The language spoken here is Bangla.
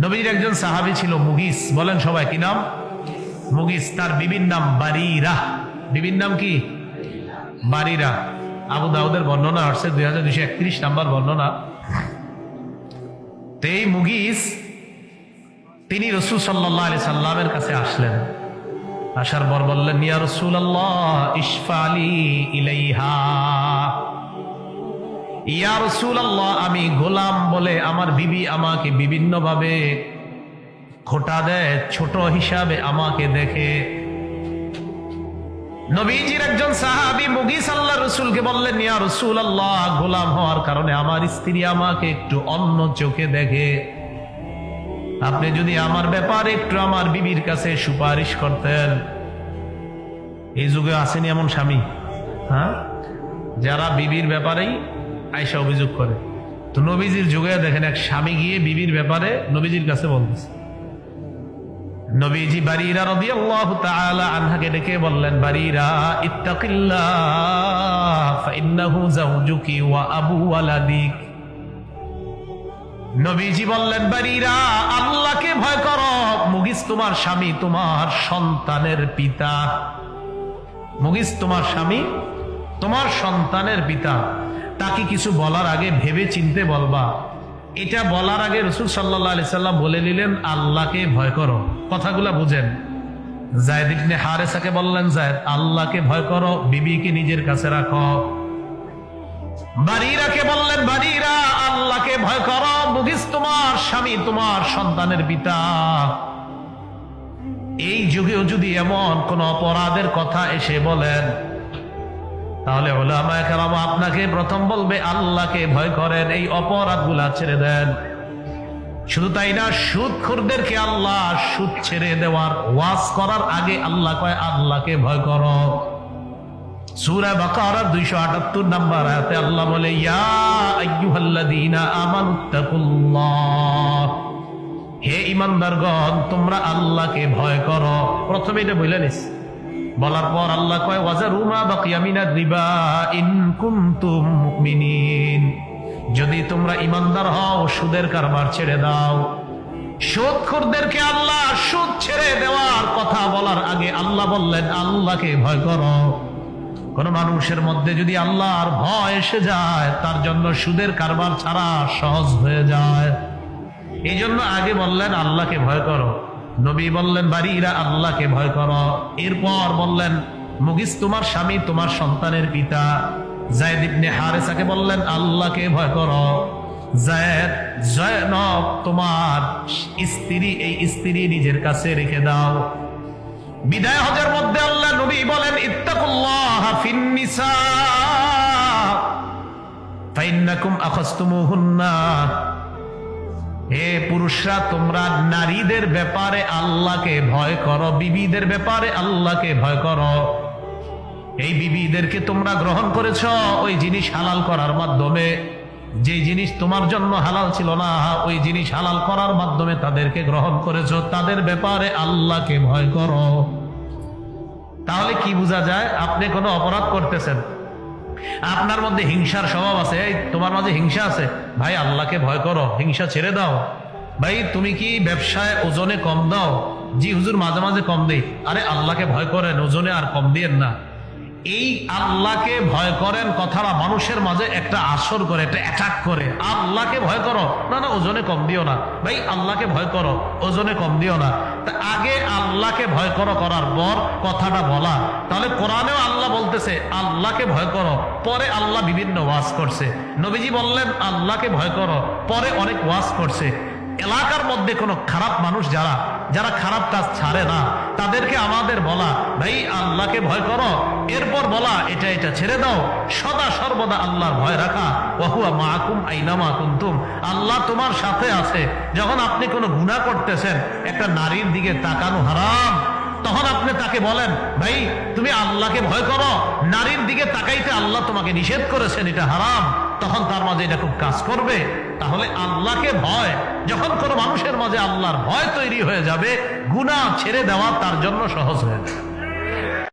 নবীর একজন সাহাবী ছিল মুগিস, বলেন সবাই কি নাম? মুগিস। তার বিবির নাম বারিরা। বিবির নাম কি? বারিরা। আবু দাউদের বর্ণনা আসছে 2231 নাম্বার বর্ণনা। তো এই মুগিস তিনি রাসূল সাল্লাল্লাহু আলাইহি সাল্লামের কাছে আসলেন। আসার পর বললেন, ইয়া রাসূলুল্লাহ ইশফালি ইলাইহা। ইয়া রাসূলুল্লাহ, আমি গোলাম বলে আমার বিবি আমাকে বিভিন্ন ভাবে খোঁটা দেয়, ছোট হিসাবে আমাকে দেখে। নবীজির একজন সাহাবী মুগিস আল্লাহর রাসূলকে বললেন, ইয়া রাসূলুল্লাহ, গোলাম হওয়ার কারণে আমার স্ত্রী আমাকে একটু অন্য চোখে দেখে। আপনি যদি আমার ব্যাপারে একটু আমার বিবির কাছে সুপারিশ করতেন। এই যুগে আসেনি এমন স্বামী, হ্যাঁ, যারা বিবির ব্যাপারেই আয়েশা অভিযোগ করে। তো নবীজির যুগে দেখেন এক স্বামী গিয়ে বিবির ব্যাপারে নবীজির কাছে বলতেছে। নবীজি বারিরা রাদিয়াল্লাহু তাআলা আনহাকে ডেকে বললেন, বারিরা ইত্তাকিল্লাহ ফাইন্নাহু যাওজুকি ওয়া আবু ওয়ালাদিক। নবীজি বললেন, বারিরা আল্লাহকে ভয় করো, মুগিস তোমার স্বামী, তোমার সন্তানের পিতা। মুগিস তোমার স্বামী, তোমার সন্তানের পিতা। তাকে কিছু বলার আগে ভেবে চিনতে বলবা। এটা বলার আগে রাসূল সাল্লাল্লাহু আলাইহি সাল্লাম বলে নিলেন, আল্লাহকে ভয় করো। কথাগুলা বুঝেন। যায়েদ ইবনে হারেসাকে বললেন, যায়েদ আল্লাহকে ভয় করো, বিবিকে নিজের কাছে রাখো। বারিরাকে বললেন, বারিরা আল্লাহকে ভয় করো, মুগিস তোমার স্বামী, তোমার সন্তানের পিতা। এই যুগেও যদি এমন কোন অপরাধের কথা এসে বলেন, তাহলে উলামায়ে কেরাম আপনাকে প্রথম বলবে আল্লাহকে ভয় করেন, এই অপরাধগুলা ছেড়ে দেন। শুধু তাই না, সুদখোরদেরকে আল্লাহ সুদ ছেড়ে দেওয়ার ওয়াজ করার আগে আল্লাহ কয় আল্লাহকে ভয় করো। সূরা বাকারার 278 নাম্বার আয়াতে আল্লাহ বলে, ইয়া আইয়ুহাল্লাযীনা আমানুত্তাকুল্লাহ, হে ঈমানদারগণ তোমরা আল্লাহকে ভয় করো। প্রথমে এটা বলে নিস, বলার পর আল্লাহ কয় ওয়াজারু মা বাকিয়া মিনার রিবা ইন কুনতুম মুমিনিন, যদি তোমরা ঈমানদার হও সুদের কারবার ছেড়ে দাও। সুদখোরদেরকে আল্লাহ সুদ ছেড়ে দেওয়ার কথা বলার আগে আল্লাহ বললেন আল্লাহকে ভয় করো। কোন মানুষের মধ্যে যদি আল্লাহর ভয় এসে যায়, তার জন্য সুদের কারবার ছাড়া সহজ হয়ে যায়। এই জন্য আগে বললেন আল্লাহকে ভয় করো। নবী বললেন বারিরা আল্লাহকে ভয় করো। এরপর বললেন মুগিস তোমার স্বামী, তোমার সন্তানের পিতা। যায়েদ ইবনে হারেসাকে বললেন আল্লাহকে ভয় করো। যায়েদ, জয়নব তোমার স্ত্রী, এই স্ত্রী নিজের কাছে রেখে দাও। বিদায় হজের মধ্যে আল্লাহ নবী বলেন ইত্তাকুল্লাহ ফিন নিসা ফাইন্নাকুম আখাযতুমুহুন্না, হে পুরুষরা তোমরা নারীদের ব্যাপারে আল্লাহকে ভয় করো, বিবিদের ব্যাপারে আল্লাহকে ভয় করো। এই বিবিদেরকে তোমরা গ্রহণ করেছ ওই জিনিস হালাল করার মাধ্যমে, যে জিনিস তোমার জন্য হালাল ছিল না ওই জিনিস হালাল করার মাধ্যমে তাদেরকে গ্রহণ করেছ। তাদের ব্যাপারে আল্লাহকে ভয় করো। তাহলে কি বোঝা যায়? আপনি কোনো অপরাধ করতেছেন, আপনার মধ্যে হিংসার স্বভাব আছে, এই তোমার মাঝে হিংসা আছে, ভাই আল্লাহকে ভয় করো, হিংসা ছেড়ে দাও। ভাই তুমি কি ব্যবসায় ওজনে কম দাও? জি হুজুর মাঝে মাঝে কম দেই। আরে আল্লাহকে ভয় করেন, ওজনে আর কম দিয়েন না। এই আল্লাহকে ভয় করেন কথাটা মানুষের মাঝে একটা আসর করে, একটা অ্যাটাক করে। আল্লাহকে ভয় করো, না না ওজনে কম দিও না। ভাই আল্লাহকে ভয় করো, ওজনে কম দিও না। তা আগে আল্লাহকে ভয় করো করার পর কথাটা বলা। তাহলে কোরআনেও আল্লাহ বলতেছে আল্লাহকে ভয় করো, পরে আল্লাহ বিভিন্ন ওয়াজ করছে। নবীজি বললেন আল্লাহকে ভয় করো, পরে অনেক ওয়াজ করছে। এলাকার মধ্যে কোনো খারাপ মানুষ যারা যারা খারাপ কাজ ছাড়ে না, তাদেরকে আমাদের বলা ভাই আল্লাহকে ভয় করো, এরপর বলা এটা এটা ছেড়ে দাও। সদা সর্বদা আল্লাহর ভয় রাখা। ওয়াহুয়া মাআকুম আইনামা কুনতুম, আল্লাহ তোমার সাথে আছে। যখন আপনি কোনো গুনাহ করতেছেন, একটা নারীর দিকে তাকানো হারাম, তখন আপনি তাকে বলেন ভাই তুমি আল্লাহকে ভয় করো, নারীর দিকে তাকাইতে আল্লাহ তোমাকে নিষেধ করেছেন, এটা হারাম। তখন তার মাঝে এটা খুব কাজ করবে। তাহলে আল্লাহকে ভয়, যখন কোনো মানুষের মাঝে আল্লাহর ভয় তৈরি হয়ে যাবে, গুনাহ ছেড়ে দেওয়া তার জন্য সহজ হয়ে যাবে।